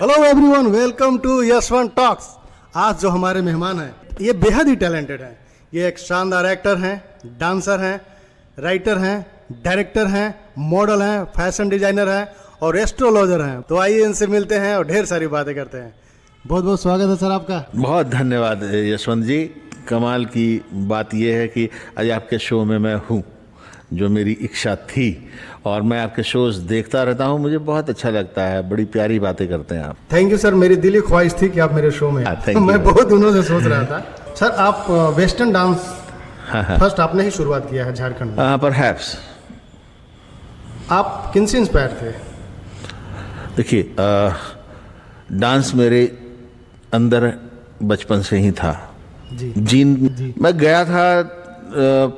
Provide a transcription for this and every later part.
Hello everyone, welcome to Yashwant talks. आज जो हमारे मेहमान हैं ये बेहद ही टैलेंटेड हैं। ये एक शानदार एक्टर हैं, डांसर हैं, राइटर हैं, डायरेक्टर हैं, मॉडल हैं, फैशन डिजाइनर हैं और एस्ट्रोलॉजर हैं। तो आइए इनसे मिलते हैं और ढेर सारी बातें करते हैं। बहुत बहुत स्वागत है सर आपका। बहुत धन्यवाद यशवंत जी। कमाल की बात यह है कि आज आपके शो में मैं हूँ, जो मेरी इच्छा थी, और मैं आपके शोज देखता रहता हूँ। मुझे बहुत अच्छा लगता है, बड़ी प्यारी बातें करते हैं आप। थैंक यू सर, मेरी दिली ख्वाहिश थी कि आप मेरे शो में thank you। मैं बहुत दिनों से सोच रहा था। सर आप वेस्टर्न डांस फर्स्ट आपने ही शुरुआत किया है झारखंड में। परहैप्स। आप किन से इंस्पायर थे? देखिए, डांस मेरे अंदर बचपन से ही था। जी। मैं गया था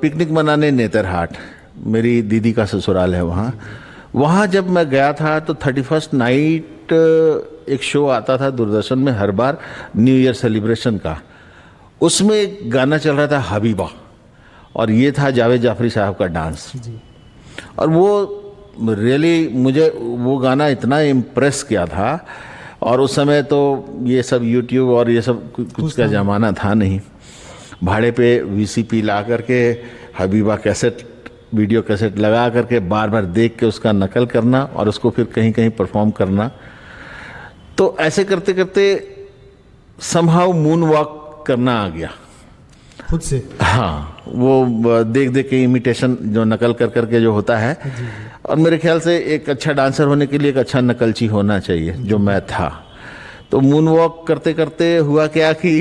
पिकनिक मनाने नेतरहाट, मेरी दीदी का ससुराल है वहाँ जब मैं गया था तो 31st नाइट एक शो आता था दूरदर्शन में हर बार, न्यू ईयर सेलिब्रेशन का। उसमें एक गाना चल रहा था हबीबा, और ये था जावेद जाफरी साहब का डांस। और वो रियली मुझे वो गाना इतना इम्प्रेस किया था। और उस समय तो ये सब यूट्यूब और ये सब कुछ का ज़माना था नहीं। भाड़े पे वीसीपी ला करके हबीबा कैसेट, वीडियो कैसेट लगा करके बार बार देख के उसका नकल करना और उसको फिर कहीं कहीं परफॉर्म करना। तो ऐसे करते करते समहाउ मून वॉक करना आ गया खुद से। हाँ, वो देख देख के इमिटेशन जो नकल कर करके जो होता है। और मेरे ख्याल से एक अच्छा डांसर होने के लिए एक अच्छा नकलची होना चाहिए, जो मैं था। तो मून वॉक करते करते हुआ क्या कि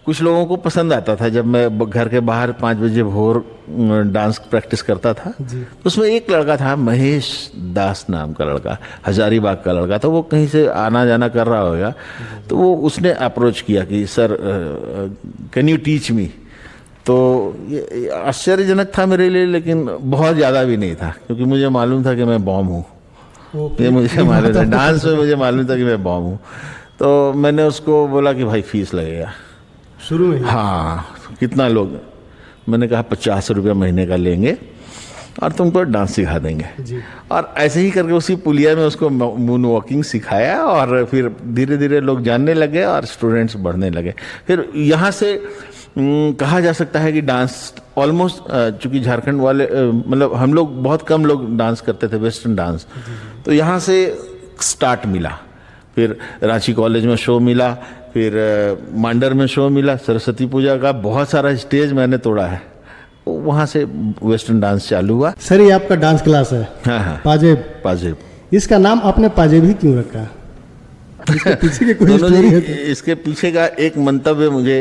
कुछ लोगों को पसंद आता था। जब मैं घर के बाहर 5 बजे भोर डांस प्रैक्टिस करता था, उसमें एक लड़का था, महेश दास नाम का लड़का, हजारीबाग का लड़का था। वो कहीं से आना जाना कर रहा होगा, तो वो उसने अप्रोच किया कि sir can you teach me. तो ये आश्चर्यजनक था मेरे लिए, लेकिन बहुत ज़्यादा भी नहीं था, क्योंकि मुझे मालूम था कि मैं बॉम्ब हूँ। ये मुझे मालूम था, डांस में मुझे मालूम था कि मैं बॉम्ब हूँ। तो मैंने उसको बोला कि भाई फीस लगेगा शुरू में। हाँ, कितना लोग? मैंने कहा 50 रुपये महीने का लेंगे और तुमको डांस सिखा देंगे। और ऐसे ही करके उसी पुलिया में उसको मून वॉकिंग सिखाया, और फिर धीरे धीरे लोग जानने लगे और स्टूडेंट्स बढ़ने लगे। फिर यहाँ से कहा जा सकता है कि डांस ऑलमोस्ट, चूँकि झारखंड वाले मतलब हम लोग बहुत कम लोग डांस करते थे वेस्टर्न डांस, तो यहाँ से स्टार्ट मिला। फिर रांची कॉलेज में शो मिला, फिर मांडर में शो मिला, सरस्वती पूजा का बहुत सारा स्टेज मैंने तोड़ा है। वहाँ से वेस्टर्न डांस चालू हुआ। सर ये आपका डांस क्लास है? हाँ, पाजेब। इसका नाम आपने पाजेब ही क्यों रखा? इसके पीछे की कोई स्टोरी है तो? इसके पीछे का एक मंतव्य मुझे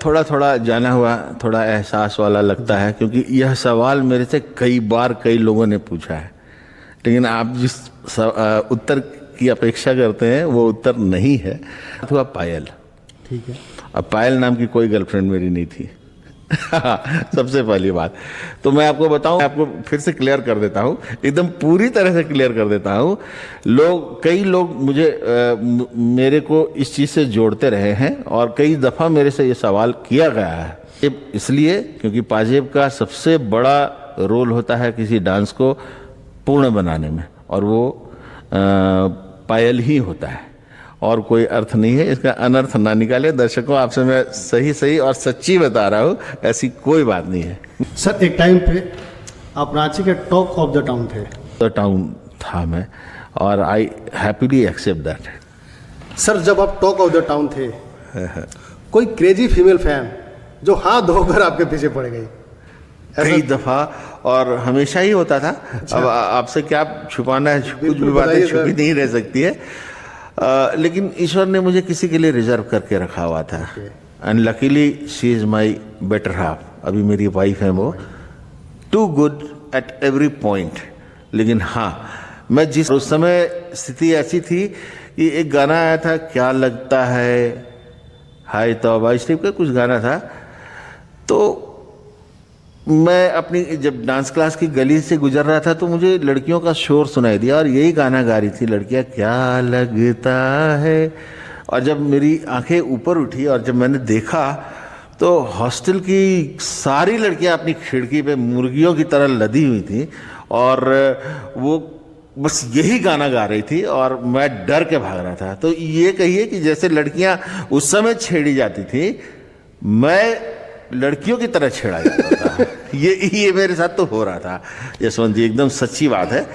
थोड़ा थोड़ा जाना हुआ, थोड़ा एहसास वाला लगता है, क्योंकि यह सवाल मेरे से कई बार कई लोगों ने पूछा है, लेकिन आप जिस उत्तर की अपेक्षा करते हैं वो उत्तर नहीं है। हुआ पायल। ठीक है। अब पायल नाम की कोई गर्लफ्रेंड मेरी नहीं थी। सबसे पहली बात तो मैं आपको बताऊं, आपको फिर से क्लियर कर देता हूं, एकदम पूरी तरह से क्लियर कर देता हूं। कई लोग मुझे मेरे को इस चीज़ से जोड़ते रहे हैं, और कई दफ़ा मेरे से ये सवाल किया गया है। इसलिए क्योंकि पाजेब का सबसे बड़ा रोल होता है किसी डांस को पूर्ण बनाने में, और वो पायल ही होता है, और कोई अर्थ नहीं है। इसका अनर्थ ना निकाले दर्शकों, आपसे मैं सही और सच्ची बता रहा हूँ, ऐसी कोई बात नहीं है। सर एक टाइम पे आप रांची के टॉक ऑफ द टाउन थे। द टाउन था मैं, और आई हैप्पीली एक्सेप्ट दैट। सर जब आप टॉक ऑफ द टाउन थे, कोई क्रेजी फीमेल फैन जो हाथ धोकर आपके पीछे पड़ गई? कई दफा, और हमेशा ही होता था। अब आपसे क्या छुपाना है, कुछ भी बातें छुपी नहीं रह सकती है। लेकिन ईश्वर ने मुझे किसी के लिए रिजर्व करके रखा हुआ था, and luckily she is my better half. अभी मेरी वाइफ है, वो too good at every point. लेकिन हाँ, मैं जिस उस समय स्थिति ऐसी थी कि एक गाना आया था, क्या लगता है हाय तौबा, इस टाइप का कुछ गाना था। तो मैं अपनी जब डांस क्लास की गली से गुजर रहा था, तो मुझे लड़कियों का शोर सुनाई दिया, और यही गाना गा रही थी लड़कियां, क्या लगता है। और जब मेरी आंखें ऊपर उठी और जब मैंने देखा, तो हॉस्टल की सारी लड़कियां अपनी खिड़की पे मुर्गियों की तरह लदी हुई थी, और वो बस यही गाना गा रही थी और मैं डर के भाग रहा था। तो ये कहिए कि जैसे लड़कियां उस समय छेड़ी जाती थी, मैं लड़कियों की तरह छेड़ा जाता था। ये मेरे साथ तो हो रहा था यशवंत जी, एकदम सच्ची बात है।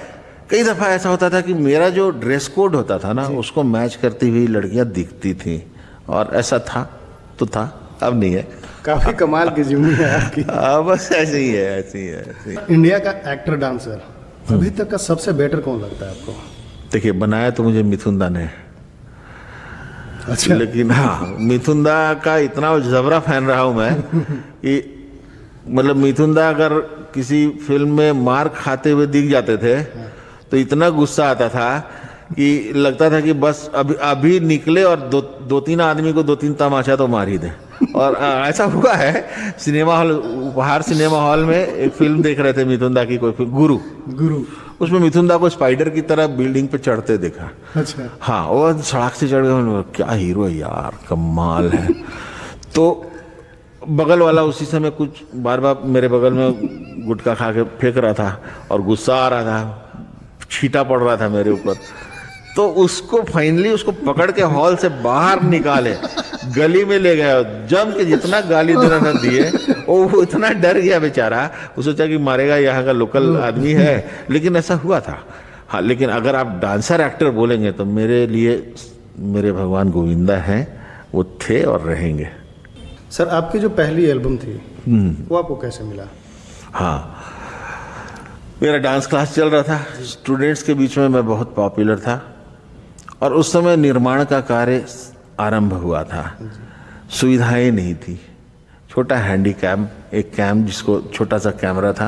कई दफ़ा ऐसा होता था कि मेरा जो ड्रेस कोड होता था ना, उसको मैच करती हुई लड़कियां दिखती थी, और ऐसा था तो था, अब नहीं है। काफी कमाल की जिम्मे है आपकी। बस ऐसे ही है, ऐसे ही है, ऐसे ही। इंडिया का एक्टर डांसर अभी तक का सबसे बेटर कौन लगता है आपको? देखिए, बनाया तो मुझे मिथुन दा ने, अच्छा। लेकिन हाँ, मिथुन दा का इतना जबरा फैन रहा हूं मैं कि मतलब मिथुन दा अगर किसी फिल्म में मार खाते हुए दिख जाते थे तो इतना गुस्सा आता था कि लगता था कि बस अभी निकले और दो तीन आदमी को 2-3 तमाचा तो मार ही दे। और ऐसा हुआ है, सिनेमा हॉल, उपहार सिनेमा हॉल में एक फिल्म देख रहे थे मिथुन दा की, कोई फिल्म, गुरु। उसमें मिथुन दा को स्पाइडर की तरह बिल्डिंग पे चढ़ते देखा। अच्छा। हाँ, वो सड़क से चढ़ गए, क्या हीरो है यार, कमाल है। तो बगल वाला उसी समय कुछ बार बार मेरे बगल में गुटखा खा के फेंक रहा था और गुस्सा आ रहा था, छींटा पड़ रहा था मेरे ऊपर। तो उसको फाइनली उसको पकड़ के हॉल से बाहर निकाले, गली में ले गए, जम के जितना गाली देना था दिए। वो इतना डर गया बेचारा, वो सोचा कि मारेगा, यहाँ का लोकल आदमी है, लेकिन ऐसा हुआ था। हाँ, लेकिन अगर आप डांसर एक्टर बोलेंगे तो मेरे लिए मेरे भगवान गोविंदा हैं, वो थे और रहेंगे। सर, आपकी जो पहली एल्बम थी वो आपको कैसे मिला? हाँ, मेरा डांस क्लास चल रहा था, स्टूडेंट्स के बीच में मैं बहुत पॉपुलर था, और उस समय निर्माण का कार्य आरंभ हुआ था। सुविधाएं नहीं थी, छोटा हैंडी कैम, एक कैम जिसको छोटा सा कैमरा था।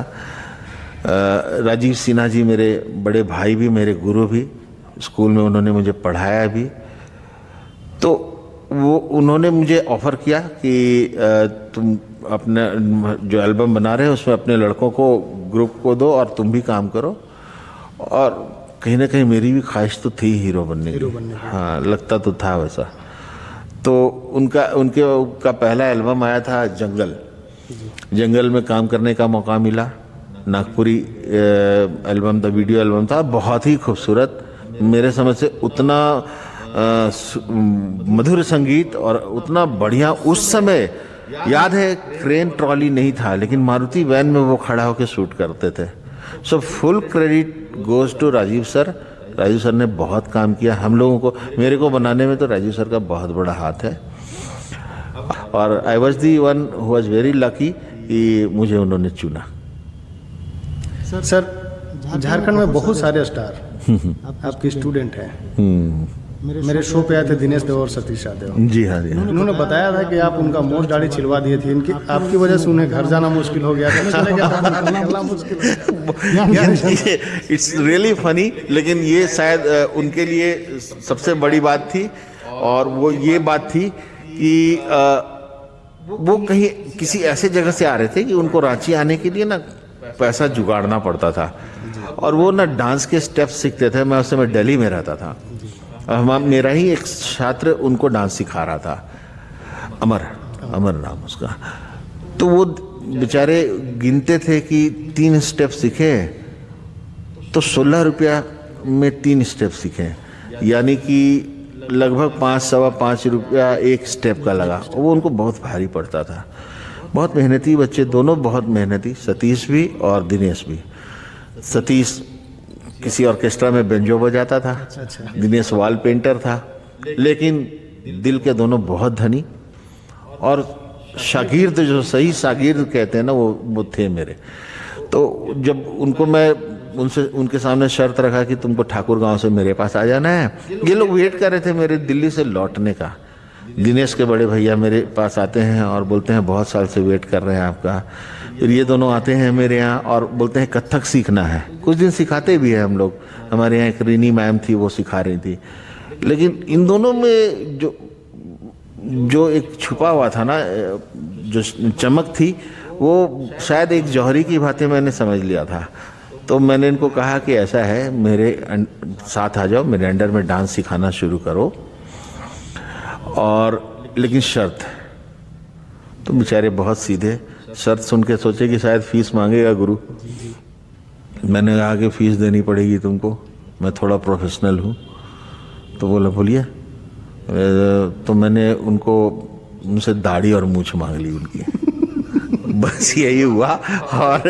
राजीव सिन्हा जी मेरे बड़े भाई भी, मेरे गुरु भी, स्कूल में उन्होंने मुझे पढ़ाया भी। तो वो उन्होंने मुझे ऑफ़र किया कि तुम अपने जो एल्बम बना रहे हो उसमें अपने लड़कों को, ग्रुप को दो और तुम भी काम करो। और कहीं ना कहीं मेरी भी ख्वाहिश तो थी हीरो बनने की। हाँ, लगता तो था वैसा। तो उनका पहला एल्बम आया था जंगल में काम करने का मौका मिला। नागपुरी एल्बम था, वीडियो एल्बम था, बहुत ही खूबसूरत, मेरे समझ से उतना मधुर संगीत और उतना बढ़िया। उस समय याद है क्रेन ट्रॉली नहीं था, लेकिन मारुति वैन में वो खड़ा होकर शूट करते थे। So full credit goes to Rajiv sir. Rajiv sir ने बहुत काम किया हम लोगों को, मेरे को बनाने में तो राजीव सर का बहुत बड़ा हाथ है। और I was the one who was very lucky कि मुझे उन्होंने चुना। सर, झारखंड में बहुत सारे स्टार आपके स्टूडेंट हैं। मेरे शो पे आए थे दिनेश देव और सतीश यादव। जी हाँ, जी हाँ। उन्होंने बताया था कि आप उनका मोछ दाढ़ी छिलवा दिए थे, इनकी आपकी वजह से उन्हें घर जाना मुश्किल हो गया था। इट्स रियली फनी, लेकिन ये शायद उनके लिए सबसे बड़ी बात थी। और वो ये बात थी कि वो कहीं किसी ऐसे जगह से आ रहे थे कि उनको रांची आने के लिए ना पैसा जुगाड़ना पड़ता था, और वो ना डांस के स्टेप्स सीखते थे। मैं उस समय दिल्ली में रहता था, मेरा ही एक छात्र उनको डांस सिखा रहा था, अमर नाम उसका। तो वो बेचारे गिनते थे कि 3 स्टेप सीखे तो 16 रुपया में 3 स्टेप सीखे, यानी कि लगभग 5-5.25 रुपया एक स्टेप का लगा। वो उनको बहुत भारी पड़ता था। बहुत मेहनती बच्चे, दोनों बहुत मेहनती, सतीश भी और दिनेश भी। सतीश किसी ऑर्केस्ट्रा में बेंजो बजाता था, दिनेश वॉल पेंटर था, लेकिन दिल के दोनों बहुत धनी। और शागिर्द, जो सही शागिर्द कहते हैं ना, वो थे मेरे। तो जब उनके सामने शर्त रखा कि तुमको ठाकुर गांव से मेरे पास आ जाना है, ये लोग वेट कर रहे थे मेरे दिल्ली से लौटने का। दिनेश के बड़े भैया मेरे पास आते हैं और बोलते हैं बहुत साल से वेट कर रहे हैं आपका। फिर ये दोनों आते हैं मेरे यहाँ और बोलते हैं कथक सीखना है। कुछ दिन सिखाते भी हैं हम लोग। हमारे यहाँ एक रीनी मैम थी, वो सिखा रही थी। लेकिन इन दोनों में जो एक छुपा हुआ था ना, जो चमक थी, वो शायद एक जौहरी की बातें मैंने समझ लिया था। तो मैंने इनको कहा कि ऐसा है, मेरे साथ आ जाओ, मेरे अंडर में डांस सिखाना शुरू करो, और लेकिन शर्त है। तो बेचारे बहुत सीधे, शर्त सुन के सोचे कि शायद फीस मांगेगा गुरु। मैंने कहा कि फीस देनी पड़ेगी तुमको। मैं थोड़ा प्रोफेशनल हूँ। तो बोला बोलिए। तो मैंने उनसे दाढ़ी और मूछ मांग ली उनकी। बस यही हुआ। और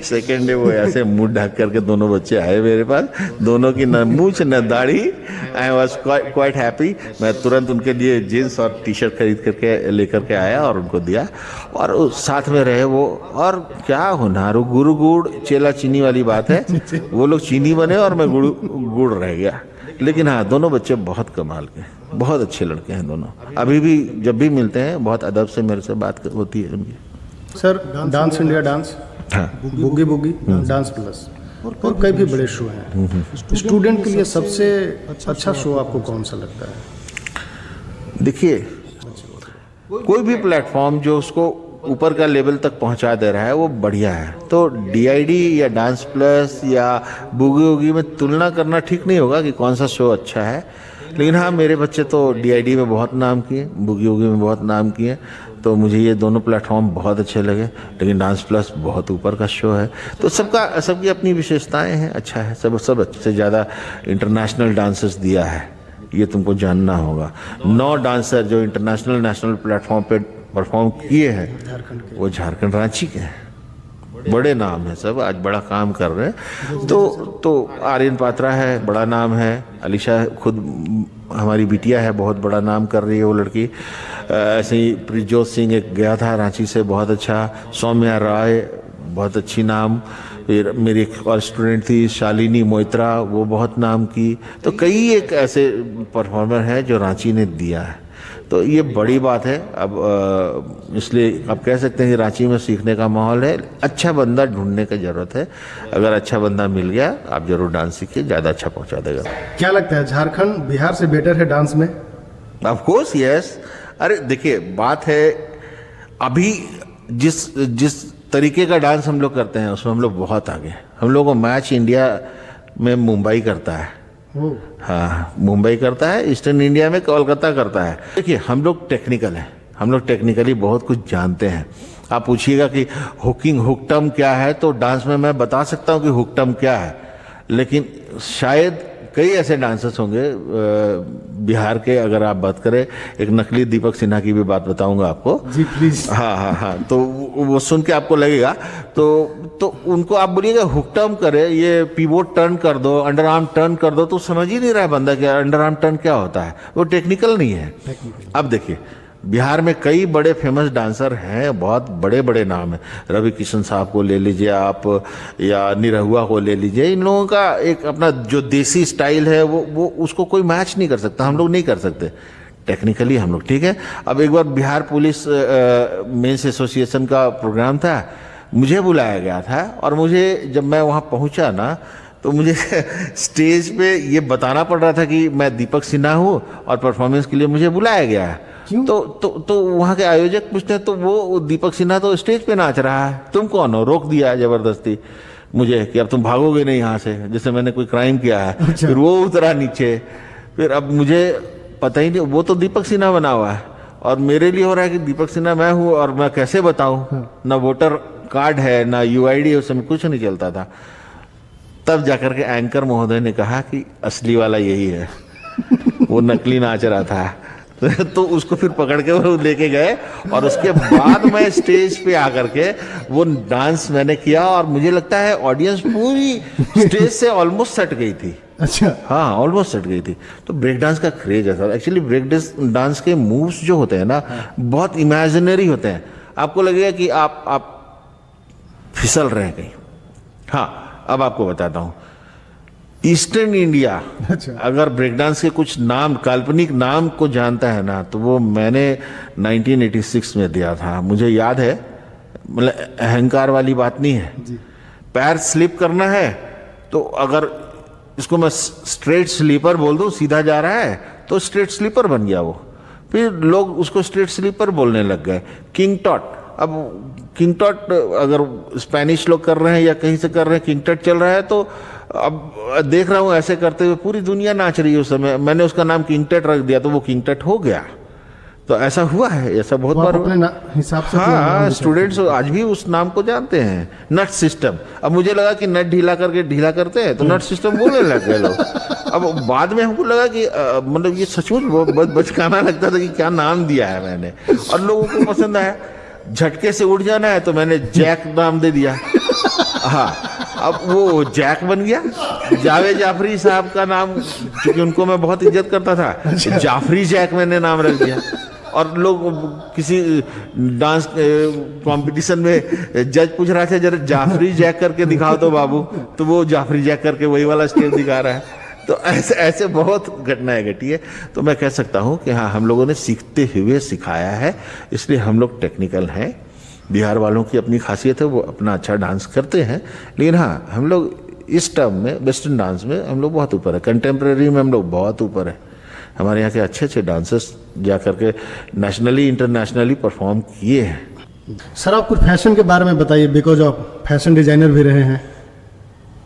सेकेंड डे वो ऐसे मुंह ढक करके दोनों बच्चे आए मेरे पास, दोनों की न मूछ न दाढ़ी। I was quite happy. मैं तुरंत उनके लिए जीन्स और टी शर्ट खरीद करके लेकर के आया और उनको दिया, और साथ में रहे वो। और क्या होना, वो गुरु गुड़ चेला चीनी वाली बात है। वो लोग चीनी बने और मैं गुड़ रह गया। लेकिन हाँ, दोनों बच्चे बहुत कमाल के, बहुत अच्छे लड़के हैं दोनों। अभी भी जब भी मिलते हैं बहुत अदब से मेरे से बात होती है उनकी। सर, डांस इंडिया डांस, हाँ, बूगी बूगी, डांस प्लस और कई भी बड़े शो हैं। स्टूडेंट के लिए सबसे अच्छा शो आपको कौन सा लगता है? देखिए, कोई भी प्लेटफॉर्म जो उसको ऊपर का लेवल तक पहुंचा दे रहा है वो बढ़िया है। तो डीआईडी या डांस प्लस या बूगी वूगी में तुलना करना ठीक नहीं होगा कि कौन सा शो अच्छा है। लेकिन हाँ, मेरे बच्चे तो डीआईडी में बहुत नाम किए, बूगी वूगी में बहुत नाम किए, तो मुझे ये दोनों प्लेटफॉर्म बहुत अच्छे लगे। लेकिन डांस प्लस बहुत ऊपर का शो है। तो सबकी अपनी विशेषताएं हैं, अच्छा है। सब से ज़्यादा इंटरनेशनल डांसर्स दिया है, ये तुमको जानना होगा। 9 डांसर जो इंटरनेशनल नेशनल प्लेटफॉर्म पे परफॉर्म किए हैं वो झारखंड रांची के हैं। बड़े नाम है सब, आज बड़ा काम कर रहे हैं। तो आर्यन पात्रा है, बड़ा नाम है। अलीशा खुद हमारी बिटिया है, बहुत बड़ा नाम कर रही है वो लड़की। ऐसे ही प्रीजोत सिंह एक गया था रांची से, बहुत अच्छा। सौम्या राय, बहुत अच्छी नाम। फिर मेरी एक और स्टूडेंट थी शालिनी मोइत्रा, वो बहुत नाम की। तो कई एक ऐसे परफॉर्मर हैं जो रांची ने दिया है। तो ये बड़ी बात है। अब इसलिए आप कह सकते हैं कि रांची में सीखने का माहौल है। अच्छा बंदा ढूंढने की ज़रूरत है। अगर अच्छा बंदा मिल गया, आप जरूर डांस सीखिए, ज़्यादा अच्छा पहुंचा देगा। क्या लगता है, झारखंड बिहार से बेटर है डांस में? Of course yes. अरे देखिए, बात है अभी जिस तरीके का डांस हम लोग करते हैं उसमें हम लोग बहुत आगे। हम लोग को मैच इंडिया में मुंबई करता है। हाँ, मुंबई करता है। ईस्टर्न इंडिया में कोलकाता करता है। देखिए, हम लोग टेक्निकल हैं, हम लोग टेक्निकली बहुत कुछ जानते हैं। आप पूछिएगा कि हुकटम क्या है, तो डांस में मैं बता सकता हूँ कि हुकटम क्या है। लेकिन शायद कई ऐसे डांसर्स होंगे बिहार के, अगर आप बात करें, एक नकली दीपक सिन्हा की भी बात बताऊंगा आपको। जी प्लीज। हाँ, तो वो सुन के आपको लगेगा, तो उनको आप बोलिएगा हुकटर्म करे, ये पिवोट टर्न कर दो, अंडर आर्म टर्न कर दो, तो समझ ही नहीं रहा है बंदा कि अंडर आर्म टर्न क्या होता है। वो टेक्निकल नहीं है। अब देखिए, बिहार में कई बड़े फेमस डांसर हैं, बहुत बड़े बड़े नाम हैं। रवि किशन साहब को ले लीजिए आप, या निरहुआ को ले लीजिए। इन लोगों का एक अपना जो देसी स्टाइल है वो उसको कोई मैच नहीं कर सकता। हम लोग नहीं कर सकते टेक्निकली, हम लोग ठीक है। अब एक बार बिहार पुलिस मेंस एसोसिएशन का प्रोग्राम था, मुझे बुलाया गया था, और मुझे जब मैं वहाँ पहुँचा ना, तो मुझे स्टेज पे ये बताना पड़ रहा था कि मैं दीपक सिन्हा हूँ और परफॉर्मेंस के लिए मुझे बुलाया गया है। तो वहाँ के आयोजक पूछते हैं, तो वो दीपक सिन्हा तो स्टेज पे नाच रहा है, तुम कौन हो? रोक दिया जबरदस्ती मुझे कि अब तुम भागोगे नहीं यहाँ से, जैसे मैंने कोई क्राइम किया है। अच्छा। फिर वो उतरा नीचे। फिर अब मुझे पता ही नहीं, वो तो दीपक सिन्हा बना हुआ है और मेरे लिए हो रहा है कि दीपक सिन्हा मैं हूँ, और मैं कैसे बताऊँ? ना वोटर कार्ड है, ना यूआईडी, उस समय कुछ नहीं चलता था। तब जाकर के एंकर महोदय ने कहा कि असली वाला यही है। वो नकली नाच रहा था। तो उसको फिर पकड़ के वो लेके गए, और उसके बाद मैं स्टेज पे आकर के वो डांस मैंने किया, और मुझे लगता है ऑडियंस पूरी स्टेज से ऑलमोस्ट सट गई थी। अच्छा। हाँ, ऑलमोस्ट सट गई थी। तो ब्रेक डांस का क्रेज है सर। एक्चुअली ब्रेक डांस के मूव्स जो होते हैं ना, बहुत इमेजिनरी होते हैं। आपको लगेगा कि आप फिसल रहे हैं कहीं। हाँ, अब आपको बताता हूँ। ईस्टर्न इंडिया, अच्छा, अगर ब्रेक डांस के कुछ नाम, काल्पनिक नाम को जानता है ना, तो वो मैंने 1986 में दिया था। मुझे याद है, मतलब अहंकार वाली बात नहीं है जी। पैर स्लिप करना है, तो अगर इसको मैं स्ट्रेट स्लीपर बोल दूं, सीधा जा रहा है, तो स्ट्रेट स्लीपर बन गया वो। फिर लोग उसको स्ट्रेट स्लीपर बोलने लग गए। किंग टॉट, अब किंग टॉट अगर स्पेनिश लोग कर रहे हैं या कहीं से कर रहे हैं, किंग टॉट चल रहा है, तो अब देख रहा हूँ ऐसे करते हुए पूरी दुनिया नाच रही है। उस समय मैंने उसका नाम किंग टट रख दिया, तो वो किंग टट हो गया। तो ऐसा हुआ है, ऐसा बहुत तो बार आप हुआ। अपने हिसाब से अपना नाम हाँ, लिख सकते स्टूडेंट्स आज भी उस नाम को जानते हैं, नट सिस्टम। अब मुझे लगा कि नट ढीला करके ढीला करते हैं तो नट सिस्टम बोलने लग गए लोग। अब बाद में हमको लगा कि मतलब ये सचमुच बहुत बचकाना लगता था कि क्या नाम दिया है मैंने, और लोगों को पसंद आया। झटके से उठ जाना है तो मैंने जैक नाम दे दिया। हाँ, अब वो जैक बन गया। जावेद जाफरी साहब का नाम, क्योंकि उनको मैं बहुत इज्जत करता था, जाफरी जैक मैंने नाम रख दिया। और लोग किसी डांस कंपटीशन में जज पूछ रहा था, जरा जाफरी जैक करके दिखाओ तो बाबू, तो वो जाफरी जैक करके वही वाला स्टेप दिखा रहा है। तो ऐसे ऐसे बहुत घटनाएं घटी है। तो मैं कह सकता हूँ कि हाँ, हम लोगों ने सीखते हुए सिखाया है, इसलिए हम लोग टेक्निकल हैं। बिहार वालों की अपनी खासियत है, वो अपना अच्छा डांस करते हैं, लेकिन हाँ, हम लोग इस टर्म में वेस्टर्न डांस में हम लोग बहुत ऊपर है, कंटेम्प्रेरी में हम लोग बहुत ऊपर है। हमारे यहाँ के अच्छे अच्छे डांसर्स जा करके नेशनली इंटरनेशनली परफॉर्म किए हैं। सर आप कुछ फैशन के बारे में बताइए, बिकॉज आप फैशन डिजाइनर भी रहे हैं।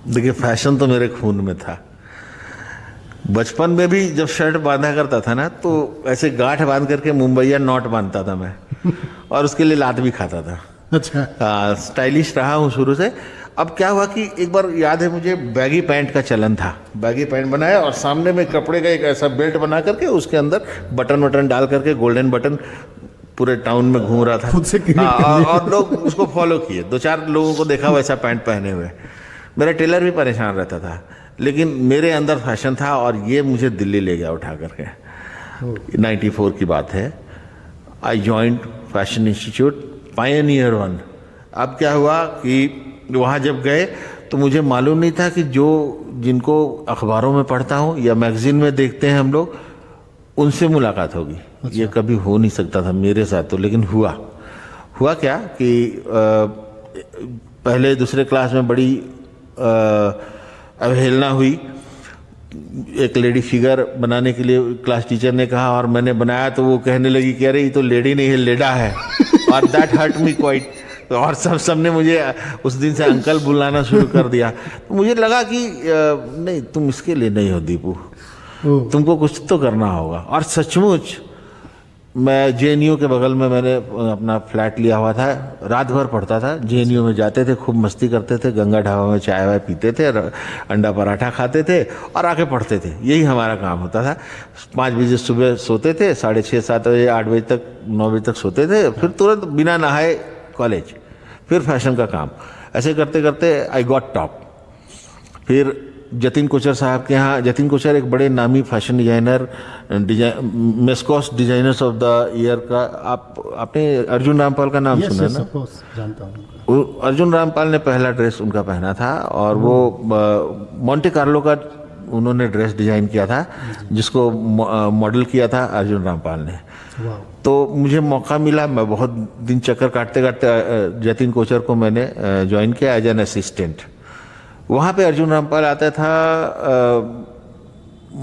देखिए, फैशन तो मेरे खून में था। बचपन में भी जब शर्ट बांधा करता था ना, तो ऐसे गांठ बांध करके मुंबईया नॉट बांधता था मैं, और उसके लिए लात भी खाता था। अच्छा। स्टाइलिश रहा हूँ शुरू से। अब क्या हुआ कि एक बार याद है मुझे, बैगी पैंट का चलन था। बैगी पैंट बनाया और सामने में कपड़े का एक ऐसा बेल्ट बना करके उसके अंदर बटन वटन डाल करके, गोल्डन बटन, पूरे टाउन में घूम रहा था खुद से क्रिएट कर लिया। और लोग उसको फॉलो किए। 2-4 लोगों को देखा वैसा पैंट पहने हुए। मेरा टेलर भी परेशान रहता था, लेकिन मेरे अंदर फैशन था, और ये मुझे दिल्ली ले गया उठा करके। 94 की बात है। I joined fashion institute Pioneer 1। अब क्या हुआ कि वहाँ जब गए तो मुझे मालूम नहीं था कि जो जिनको अखबारों में पढ़ता हूँ या मैगजीन में देखते हैं हम लोग, उनसे मुलाकात होगी। अच्छा। ये कभी हो नहीं सकता था मेरे साथ तो, लेकिन हुआ क्या कि पहले दूसरे क्लास में बड़ी अवहेलना हुई। एक लेडी फिगर बनाने के लिए क्लास टीचर ने कहा, और मैंने बनाया तो वो कहने लगी कि अरे ये तो लेडी नहीं है, लेडा है। और दैट हर्ट मी क्वाइट। और सबने मुझे उस दिन से अंकल बुलाना शुरू कर दिया। तो मुझे लगा कि नहीं, तुम इसके लिए नहीं हो दीपू, तुमको कुछ तो करना होगा। और सचमुच मैं JNU के बगल में मैंने अपना फ्लैट लिया हुआ था। रात भर पढ़ता था, JNU में जाते थे, खूब मस्ती करते थे, गंगा ढाबा में चाय वाय पीते थे, अंडा पराठा खाते थे और आके पढ़ते थे। यही हमारा काम होता था। 5 बजे सुबह सोते थे, 6:30-7 बजे 8 बजे तक 9 बजे तक सोते थे, फिर तुरंत बिना नहाए कॉलेज, फिर फैशन का काम। ऐसे करते करते आई गॉट टॉप। फिर जतिन कोचर साहब के यहाँ, जतिन कोचर एक बड़े नामी फैशन डिजाइनर, मेस्कॉस डिजाइनर्स ऑफ द ईयर का, आपने अर्जुन रामपाल का नाम सुना है ना? जानता हूँ। अर्जुन रामपाल ने पहला ड्रेस उनका पहना था, और वो मोंटे कार्लो का उन्होंने ड्रेस डिजाइन किया था, जिसको मॉडल किया था अर्जुन रामपाल ने। तो मुझे मौका मिला, मैं बहुत दिन चक्कर काटते काटते जतिन कोचर को मैंने ज्वाइन किया एज एन असिस्टेंट। वहाँ पे अर्जुन रामपाल आता था,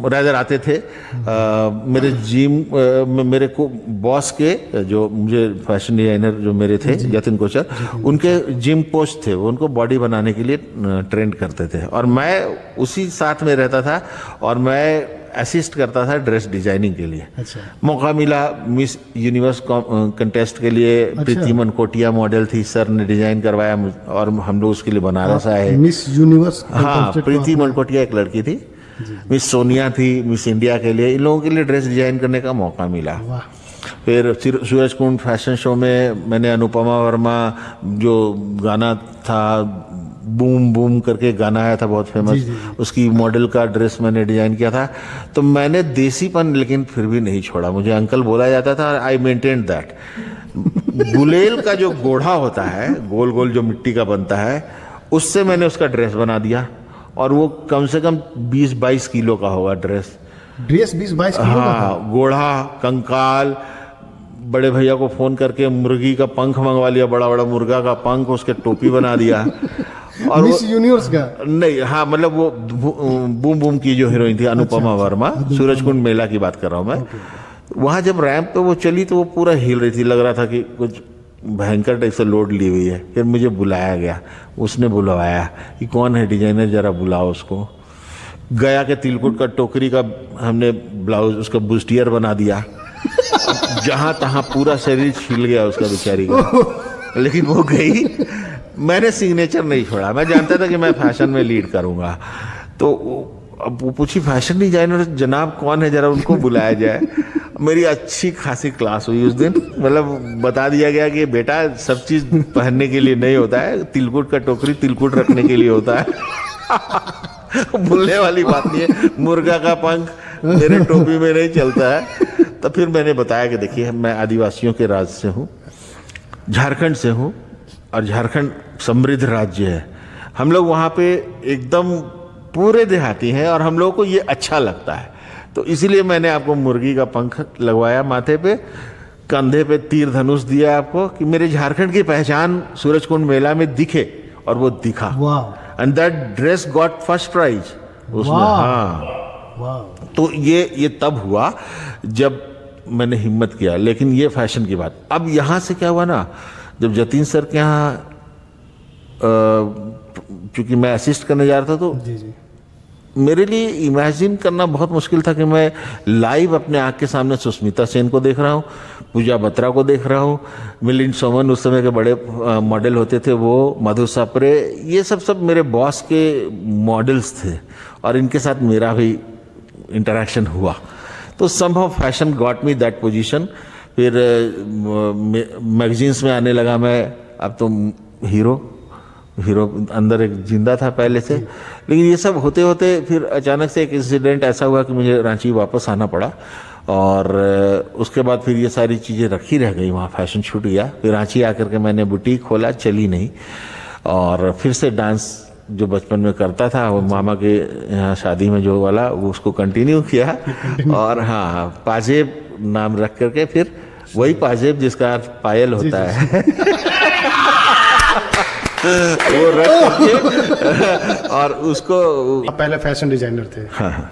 राइडर आते थे। मेरे जिम मेरे को बॉस के, जो मुझे फैशन डिजाइनर जो मेरे थे जतिन कोचर, उनके जिम कोच थे, वो उनको बॉडी बनाने के लिए ट्रेंड करते थे, और मैं उसी साथ में रहता था, और मैं असिस्ट करता था ड्रेस डिजाइनिंग के लिए। अच्छा। मौका मिला मिस यूनिवर्स कंटेस्ट के लिए। अच्छा। प्रीति मनकोटिया मॉडल थी, सर ने डिजाइन करवाया, और हम लोग उसके लिए बनारस आए। मिस यूनिवर्स, हाँ, प्रीति मनकोटिया एक लड़की थी, मिस सोनिया थी मिस इंडिया के लिए। इन लोगों के लिए ड्रेस डिजाइन करने का मौका मिला। फिर सूरज कुंड फैशन शो में मैंने अनुपमा वर्मा, जो गाना था बूम बूम करके गाना आया था बहुत फेमस, उसकी मॉडल का ड्रेस मैंने डिजाइन किया था। तो मैंने देसीपन लेकिन फिर भी नहीं छोड़ा, मुझे अंकल बोला जाता था, आई मेंटेन दैट। गुलेल का जो गोढ़ा होता है, गोल गोल जो मिट्टी का बनता है, उससे मैंने उसका ड्रेस बना दिया, और वो कम से कम 20-22 किलो का होगा ड्रेस 20-22 किलो का? हाँ, गोढ़ा, कंकाल। बड़े भैया को फोन करके मुर्गी का पंख मंगवा लिया, बड़ा बड़ा मुर्गा का पंख, उसके टोपी बना दिया। और मिस यूनिवर्स का नहीं, हाँ, मतलब वो बूम बूम की जो हीरोइन थी अनुपमा वर्मा, सूरज कुंड मेला की बात कर रहा हूँ मैं। वहाँ जब रैंप पे वो चली तो वो पूरा हिल रही थी, लग रहा था कि कुछ भयंकर टाइप से लोड ली हुई है। फिर मुझे बुलाया गया, उसने बुलवाया कि कौन है डिजाइनर, जरा बुलाओ उसको। गया के तिलकुट का टोकरी का हमने ब्लाउज, उसका बुस्टियर बना दिया। जहां तहां पूरा शरीर छिल गया उसका बेचारी का, लेकिन वो गई। मैंने सिग्नेचर नहीं छोड़ा, मैं जानता था कि मैं फैशन में लीड करूंगा। तो अब वो पूछी फैशन डिजाइनर जनाब कौन है, जरा उनको बुलाया जाए। मेरी अच्छी खासी क्लास हुई उस दिन, मतलब बता दिया गया कि बेटा सब चीज पहनने के लिए नहीं होता है, तिलकुट का टोकरी तिलकुट रखने के लिए होता है। भूलने वाली बात नहीं है, मुर्गा का पंख मेरे टोपी में नहीं चलता है। तो फिर मैंने बताया कि देखिए मैं आदिवासियों के राज्य से हूँ, झारखंड से हूँ, और झारखंड समृद्ध राज्य है। हम लोग वहाँ पे एकदम पूरे देहाती हैं और हम लोगों को ये अच्छा लगता है। तो इसीलिए मैंने आपको मुर्गी का पंख लगवाया माथे पे, कंधे पे तीर धनुष दिया आपको, कि मेरे झारखंड की पहचान सूरजकुंड मेला में दिखे, और वो दिखा। And that dress got first prize उसमें। हाँ, तो ये तब हुआ जब मैंने हिम्मत किया। लेकिन ये फैशन की बात। अब यहाँ से क्या हुआ ना, जब जतीन सर के यहाँ चूंकि मैं असिस्ट करने जा रहा था, तो जी। मेरे लिए इमेजिन करना बहुत मुश्किल था कि मैं लाइव अपने आँख के सामने सुष्मिता सेन को देख रहा हूँ, पूजा बत्रा को देख रहा हूँ, मिलिंद सोमन उस समय के बड़े मॉडल होते थे वो, मधु सापरे, ये सब मेरे बॉस के मॉडल्स थे, और इनके साथ मेरा भी इंटरेक्शन हुआ। तो somehow fashion got me that position. फिर मैगजीन्स में आने लगा मैं, अब तो हीरो अंदर एक जिंदा था पहले से। लेकिन ये सब होते होते फिर अचानक से एक इंसिडेंट ऐसा हुआ कि मुझे रांची वापस आना पड़ा, और उसके बाद फिर ये सारी चीज़ें रखी रह गई, वहाँ फैशन छूट गया। फिर रांची आकर के मैंने बुटीक खोला, चली नहीं, और फिर से डांस जो बचपन में करता था वो मामा के यहाँ शादी में जो वाला, वो उसको कंटिन्यू किया। और हाँ, पाजेब नाम रख करके, फिर वही पाजेब जिसका अर्थ पायल होता है वो रख करके, और उसको। आप पहले फैशन डिजाइनर थे। हाँ।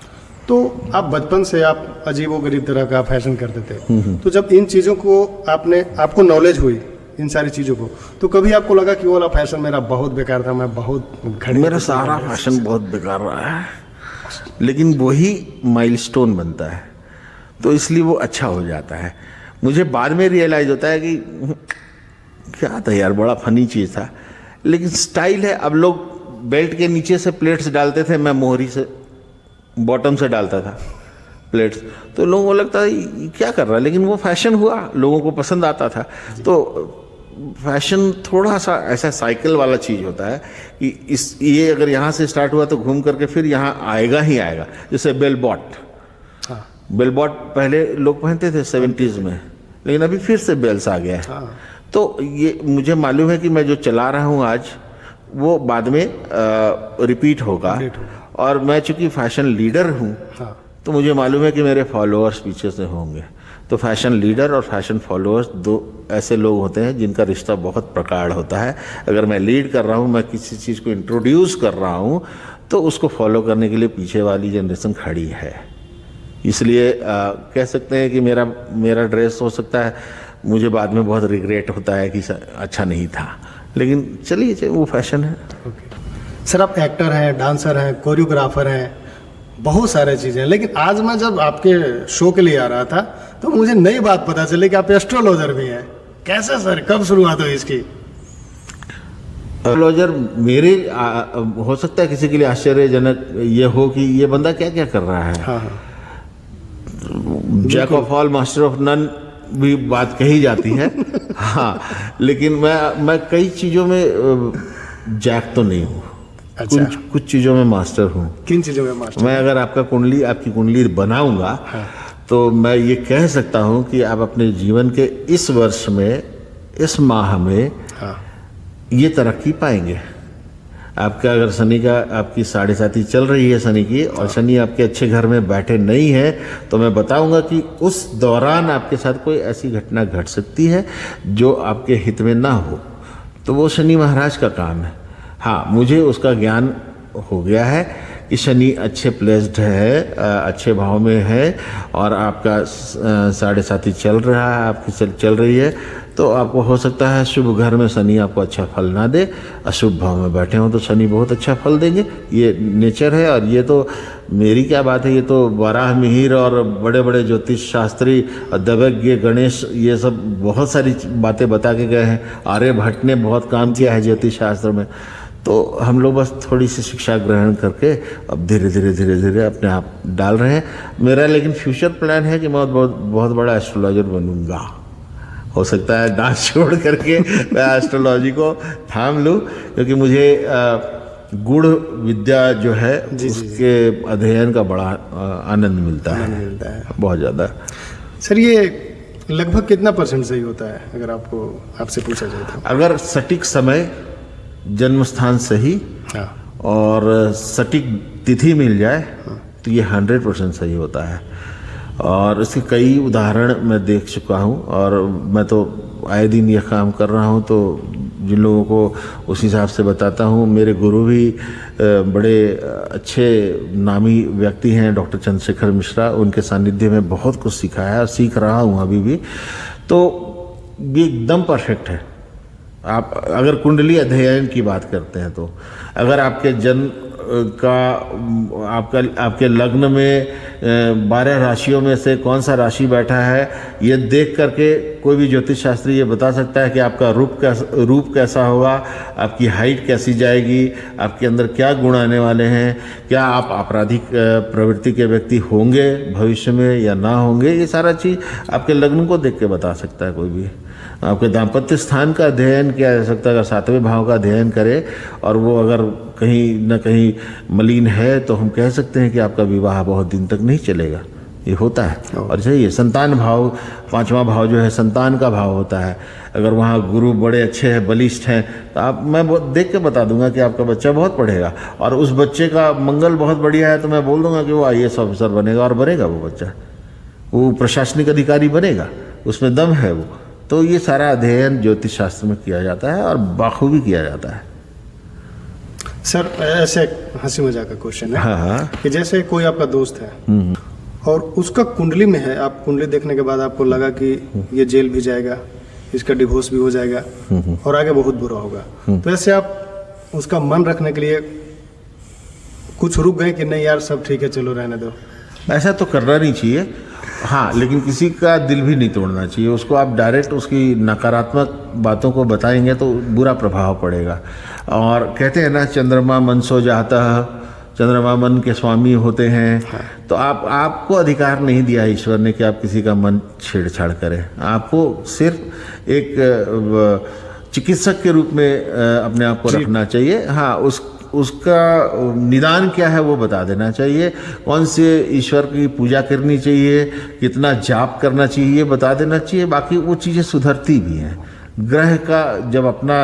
तो आप बचपन से आप अजीबोगरीब तरह का फैशन करते थे। तो जब इन चीज़ों को आपको नॉलेज हुई इन सारी चीज़ों को, तो कभी आपको लगा कि वो वाला फैशन मेरा बहुत बेकार था, मैं बहुत घड़ी, मेरा सारा फैशन बहुत बेकार रहा है, लेकिन वही माइलस्टोन बनता है, तो इसलिए वो अच्छा हो जाता है। मुझे बाद में रियलाइज होता है कि क्या था यार, बड़ा फनी चीज़ था, लेकिन स्टाइल है। अब लोग बेल्ट के नीचे से प्लेट्स डालते थे, मैं मोहरी से बॉटम से डालता था प्लेट्स, तो लोगों को लगता है क्या कर रहा है, लेकिन वो फैशन हुआ, लोगों को पसंद आता था। तो फैशन थोड़ा सा ऐसा साइकिल वाला चीज़ होता है कि ये अगर यहाँ से स्टार्ट हुआ तो घूम करके फिर यहाँ आएगा ही आएगा। जैसे बेल बॉट, बेल बॉट पहले लोग पहनते थे 70s में, लेकिन अभी फिर से बेल्स आ गया है। तो ये मुझे मालूम है कि मैं जो चला रहा हूँ आज, वो बाद में रिपीट होगा। और मैं चूंकि फैशन लीडर हूँ, तो मुझे मालूम है कि मेरे फॉलोअर्स पीछे से होंगे। तो फैशन लीडर और फैशन फॉलोअर्स दो ऐसे लोग होते हैं जिनका रिश्ता बहुत प्रगाढ़ होता है। अगर मैं लीड कर रहा हूँ, मैं किसी चीज़ को इंट्रोड्यूस कर रहा हूँ, तो उसको फॉलो करने के लिए पीछे वाली जनरेशन खड़ी है। इसलिए कह सकते हैं कि मेरा ड्रेस हो सकता है मुझे बाद में बहुत रिग्रेट होता है कि अच्छा नहीं था, लेकिन चलिए वो फैशन है। सर, आप एक्टर हैं, डांसर हैं, कोरियोग्राफर हैं, बहुत सारे चीज़ें हैं, लेकिन आज मैं जब आपके शो के लिए आ रहा था तो मुझे नई बात पता चली कि आप एस्ट्रोलॉजर भी हैं। कैसे सर, कब शुरुआत हुई इसकी? एस्ट्रोलॉजर मेरे हो सकता है किसी के लिए आश्चर्यजनक ये हो कि ये बंदा क्या क्या कर रहा है। हाँ। Jack of all master of none भी बात कही जाती है। हाँ, लेकिन मैं कई चीज़ों में जैक तो नहीं हूँ। अच्छा। कुछ चीज़ों में मास्टर हूँ। किन चीज़ों में मास्टर? मैं अगर आपकी कुंडली बनाऊंगा, हाँ, तो मैं ये कह सकता हूँ कि आप अपने जीवन के इस वर्ष में, इस माह में, हाँ, ये तरक्की पाएंगे। आपका अगर शनि का आपकी 7.5 चल रही है शनि की, और शनि आपके अच्छे घर में बैठे नहीं है, तो मैं बताऊंगा कि उस दौरान आपके साथ कोई ऐसी घटना घट सकती है जो आपके हित में ना हो। तो वो शनि महाराज का काम है। हाँ, मुझे उसका ज्ञान हो गया है कि शनि अच्छे प्लेस्ड है, अच्छे भाव में है, और आपका 7.5 चल रहा है, आपकी चल रही है, तो आपको हो सकता है शुभ घर में शनि आपको अच्छा फल ना दे, अशुभ भाव में बैठे हों तो शनि बहुत अच्छा फल देंगे। ये नेचर है, और ये तो मेरी क्या बात है, ये तो बारह मिहिर और बड़े बड़े ज्योतिष शास्त्री, दैवज्ञ, गणेश, ये सब बहुत सारी बातें बता के गए हैं। आर्यभट्ट ने बहुत काम किया है ज्योतिष शास्त्र में। तो हम लोग बस थोड़ी सी शिक्षा ग्रहण करके अब धीरे धीरे अपने आप डाल रहे हैं। मेरा लेकिन फ्यूचर प्लान है कि मैं बहुत बड़ा एस्ट्रोलॉजर बनूंगा। हो सकता है डांस छोड़ करके मैं एस्ट्रोलॉजी को थाम लूँ, क्योंकि मुझे गूढ़ विद्या जो है उसके अध्ययन का बड़ा आनंद मिलता है बहुत ज़्यादा। सर ये लगभग कितना % सही होता है अगर आपसे पूछा जाए तो? अगर सटीक समय, जन्म स्थान सही, और सटीक तिथि मिल जाए तो ये 100% सही होता है। और इसके कई उदाहरण मैं देख चुका हूँ, और मैं तो आए दिन यह काम कर रहा हूँ, तो जिन लोगों को उस हिसाब से बताता हूँ। मेरे गुरु भी बड़े अच्छे नामी व्यक्ति हैं, डॉक्टर चंद्रशेखर मिश्रा, उनके सानिध्य में बहुत कुछ सीखा है और सीख रहा हूँ अभी भी। तो ये एकदम परफेक्ट है। आप अगर कुंडली अध्ययन की बात करते हैं तो अगर आपके जन्म का आपके लग्न में 12 राशियों में से कौन सा राशि बैठा है, ये देख करके कोई भी ज्योतिष शास्त्री ये बता सकता है कि आपका रूप कैसा होगा, आपकी हाइट कैसी जाएगी, आपके अंदर क्या गुण आने वाले हैं, क्या आप आपराधिक प्रवृत्ति के व्यक्ति होंगे भविष्य में या ना होंगे। ये सारा चीज़ आपके लग्न को देख के बता सकता है कोई भी। आपके दाम्पत्य स्थान का अध्ययन किया जा सकता है, अगर 7वें भाव का अध्ययन करे और वो अगर कहीं न कहीं मलिन है तो हम कह सकते हैं कि आपका विवाह बहुत दिन तक नहीं चलेगा। ये होता है। और सही है, संतान भाव, 5वां भाव जो है संतान का भाव होता है। अगर वहाँ गुरु बड़े अच्छे हैं, बलिष्ठ हैं, तो मैं देख के बता दूंगा कि आपका बच्चा बहुत पढ़ेगा। और उस बच्चे का मंगल बहुत बढ़िया है तो मैं बोल दूंगा कि वो IAS ऑफिसर बनेगा, और बनेगा वो बच्चा, वो प्रशासनिक अधिकारी बनेगा, उसमें दम है वो। तो ये सारा अध्ययन ज्योतिष शास्त्र में किया जाता है और बाखूबी किया जाता है। सर ऐसे हंसी मजाक का क्वेश्चन है। हाँ। कि जैसे कोई आपका दोस्त है और उसका कुंडली में है, आप कुंडली देखने के बाद आपको लगा कि ये जेल भी जाएगा, इसका डिवोर्स भी हो जाएगा और आगे बहुत बुरा होगा, तो ऐसे आप उसका मन रखने के लिए कुछ रुक गए कि नहीं यार सब ठीक है चलो रहने दो? ऐसा तो करना नहीं चाहिए। हाँ, लेकिन किसी का दिल भी नहीं तोड़ना चाहिए। उसको आप डायरेक्ट उसकी नकारात्मक बातों को बताएंगे तो बुरा प्रभाव पड़ेगा। और कहते हैं ना, चंद्रमा मन सो जाता है, चंद्रमा मन के स्वामी होते हैं। तो आपको अधिकार नहीं दिया ईश्वर ने कि आप किसी का मन छेड़छाड़ करें। आपको सिर्फ एक चिकित्सक के रूप में अपने आप को रखना चाहिए। हाँ, उसका निदान क्या है वो बता देना चाहिए, कौन से ईश्वर की पूजा करनी चाहिए, कितना जाप करना चाहिए, ये बता देना चाहिए। बाकी वो चीज़ें सुधरती भी हैं। ग्रह का जब अपना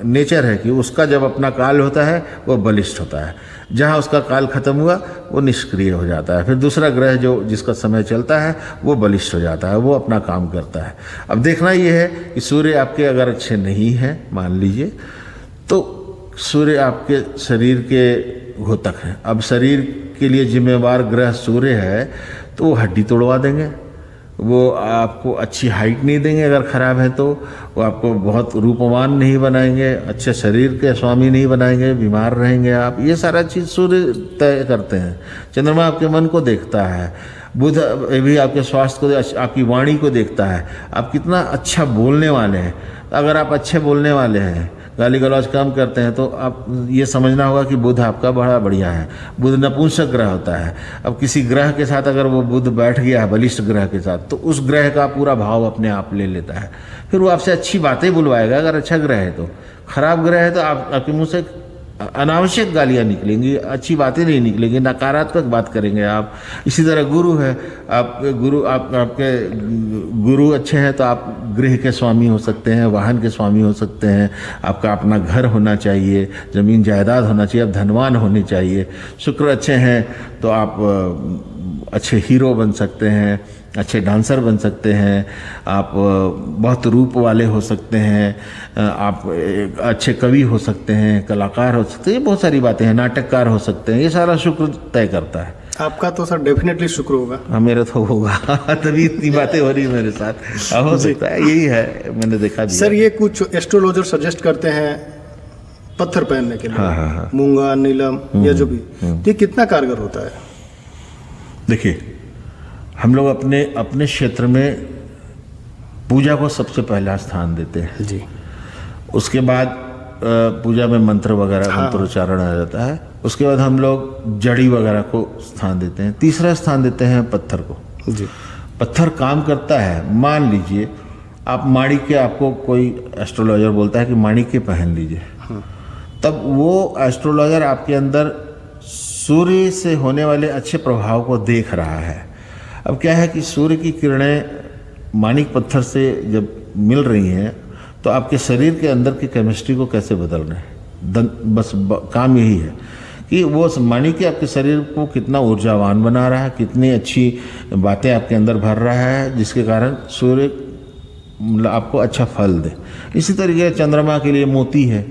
नेचर है कि उसका जब अपना काल होता है वो बलिष्ठ होता है, जहाँ उसका काल खत्म हुआ वो निष्क्रिय हो जाता है। फिर दूसरा ग्रह जो जिसका समय चलता है वो बलिष्ठ हो जाता है, वो अपना काम करता है। अब देखना ये है कि सूर्य आपके अगर अच्छे नहीं हैं मान लीजिए, तो सूर्य आपके शरीर के घोतक है। अब शरीर के लिए जिम्मेवार ग्रह सूर्य है तो वो हड्डी तोड़वा देंगे, वो आपको अच्छी हाइट नहीं देंगे अगर ख़राब है तो, वो आपको बहुत रूपवान नहीं बनाएंगे, अच्छे शरीर के स्वामी नहीं बनाएंगे, बीमार रहेंगे आप। ये सारा चीज़ सूर्य तय करते हैं। चंद्रमा आपके मन को देखता है, बुध भी आपके स्वास्थ्य को, आपकी वाणी को देखता है, आप कितना अच्छा बोलने वाले हैं। अगर आप अच्छे बोलने वाले हैं, गाली गलौज कम करते हैं, तो आप ये समझना होगा कि बुध आपका बड़ा बढ़िया है। बुध नपुंसक ग्रह होता है। अब किसी ग्रह के साथ अगर वो बुध बैठ गया है बलिष्ठ ग्रह के साथ, तो उस ग्रह का पूरा भाव अपने आप ले लेता है। फिर वो आपसे अच्छी बातें बुलवाएगा अगर अच्छा ग्रह है तो। खराब ग्रह है तो आपके मुंह से अनावश्यक गालियाँ निकलेंगी, अच्छी बातें नहीं निकलेंगी, नकारात्मक बात करेंगे आप। इसी तरह गुरु है, आपके गुरु अच्छे हैं तो आप गृह के स्वामी हो सकते हैं, वाहन के स्वामी हो सकते हैं, आपका अपना घर होना चाहिए, ज़मीन जायदाद होना चाहिए, आप धनवान होने चाहिए। शुक्र अच्छे हैं तो आप अच्छे हीरो बन सकते हैं, अच्छे डांसर बन सकते हैं, आप बहुत रूप वाले हो सकते हैं, आप अच्छे कवि हो सकते हैं, कलाकार हो सकते हैं, बहुत सारी बातें हैं, नाटककार हो सकते हैं। ये सारा शुक्र तय करता है। आपका तो सर डेफिनेटली शुक्र होगा। हाँ, मेरा तो होगा तभी इतनी बातें हो रही मेरे साथ। हो सकता है, यही है, मैंने देखा भी। सर ये कुछ एस्ट्रोलॉजर सजेस्ट करते हैं पत्थर पहनने के लिए, हाँ। मूंगा, नीलम या जो भी, ये कितना कारगर होता है? देखिए, हम लोग अपने अपने क्षेत्र में पूजा को सबसे पहला स्थान देते हैं जी। उसके बाद पूजा में मंत्र वगैरह मंत्रोच्चारण आ जाता है। उसके बाद हम लोग जड़ी वगैरह को स्थान देते हैं। तीसरा स्थान देते हैं पत्थर को जी। पत्थर काम करता है। मान लीजिए आप माणिक्य, आपको कोई एस्ट्रोलॉजर बोलता है कि माणिक्य पहन लीजिए, तब वो एस्ट्रोलॉजर आपके अंदर सूर्य से होने वाले अच्छे प्रभाव को देख रहा है। अब क्या है कि सूर्य की किरणें माणिक पत्थर से जब मिल रही हैं तो आपके शरीर के अंदर की केमिस्ट्री को कैसे बदल रहे हैं। काम यही है कि वो माणिक्य आपके शरीर को कितना ऊर्जावान बना रहा है, कितनी अच्छी बातें आपके अंदर भर रहा है, जिसके कारण सूर्य आपको अच्छा फल दे। इसी तरीके से चंद्रमा के लिए मोती है।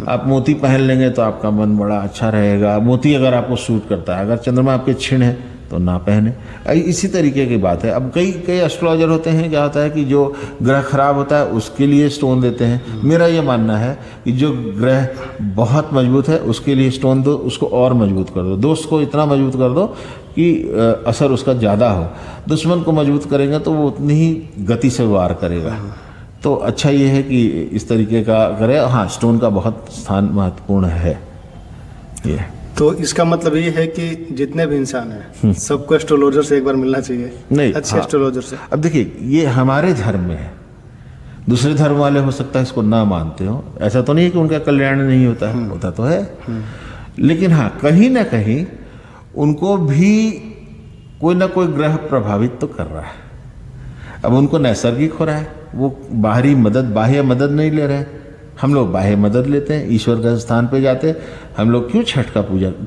आप मोती पहन लेंगे तो आपका मन बड़ा अच्छा रहेगा। मोती अगर आपको सूट करता है, अगर चंद्रमा आपके क्षीण है तो ना पहने। इसी तरीके की बात है। अब कई एस्ट्रोलॉजर होते हैं, क्या होता है कि जो ग्रह खराब होता है उसके लिए स्टोन देते हैं। मेरा ये मानना है कि जो ग्रह बहुत मजबूत है उसके लिए स्टोन दो, उसको और मजबूत कर दो। दोस्त को इतना मजबूत कर दो कि असर उसका ज़्यादा हो। दुश्मन को मजबूत करेंगे तो वो उतनी ही गति से वार करेगा। तो अच्छा ये है कि इस तरीके का करें। हाँ, स्टोन का बहुत स्थान महत्वपूर्ण है ये। तो इसका मतलब ये है कि जितने भी इंसान हैं सबको एस्ट्रोलॉजर से एक बार मिलना चाहिए, नहीं, अच्छे एस्ट्रोलॉजर से। अब देखिए, ये हमारे धर्म में है। दूसरे धर्म वाले हो सकता है इसको ना मानते हो। ऐसा तो नहीं है कि उनका कल्याण नहीं होता है, होता तो है। लेकिन हाँ, कहीं ना कहीं उनको भी कोई ना कोई ग्रह प्रभावित तो कर रहा है। अब उनको नैसर्गिक हो रहा है, वो बाहरी मदद, बाह्य मदद नहीं ले रहे हैं। हम लोग बाह्य मदद लेते हैं, ईश्वर के स्थान पे जाते हैं। हम लोग क्यों छठ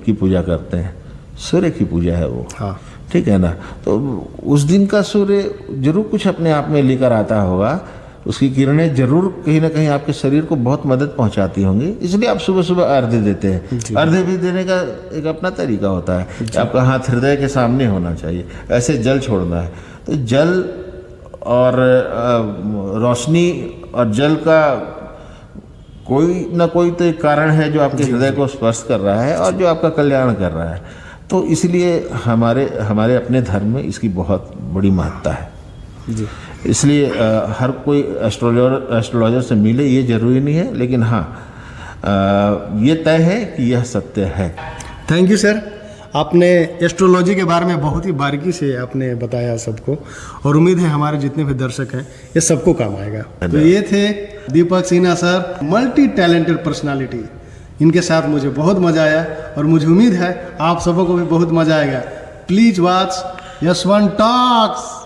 की पूजा करते हैं? सूर्य की पूजा है वो। हाँ। ठीक है ना। तो उस दिन का सूर्य जरूर कुछ अपने आप में लेकर आता होगा। उसकी किरणें जरूर कहीं ना कहीं आपके शरीर को बहुत मदद पहुंचाती होंगी। इसलिए आप सुबह सुबह अर्घ्य देते हैं। अर्घ्य भी देने का एक अपना तरीका होता है। आपका हाथ हृदय के सामने होना चाहिए, ऐसे जल छोड़ना है। तो जल और रोशनी और जल का कोई ना कोई तो एक कारण है जो आपके हृदय को स्पर्श कर रहा है और जो आपका कल्याण कर रहा है। तो इसलिए हमारे अपने धर्म में इसकी बहुत बड़ी महत्ता है जी। इसलिए हर कोई एस्ट्रोलॉजर से मिले ये जरूरी नहीं है, लेकिन हाँ, ये तय है कि यह सत्य है। थैंक यू सर, आपने एस्ट्रोलॉजी के बारे में बहुत ही बारीकी से आपने बताया सबको, और उम्मीद है हमारे जितने भी दर्शक हैं ये सबको काम आएगा। तो ये थे Deepak Sinha sir, multi talented personality. इनके साथ मुझे बहुत मज़ा आया और मुझे उम्मीद है आप सबों को भी बहुत मज़ा आएगा। Please watch Yashwant talks.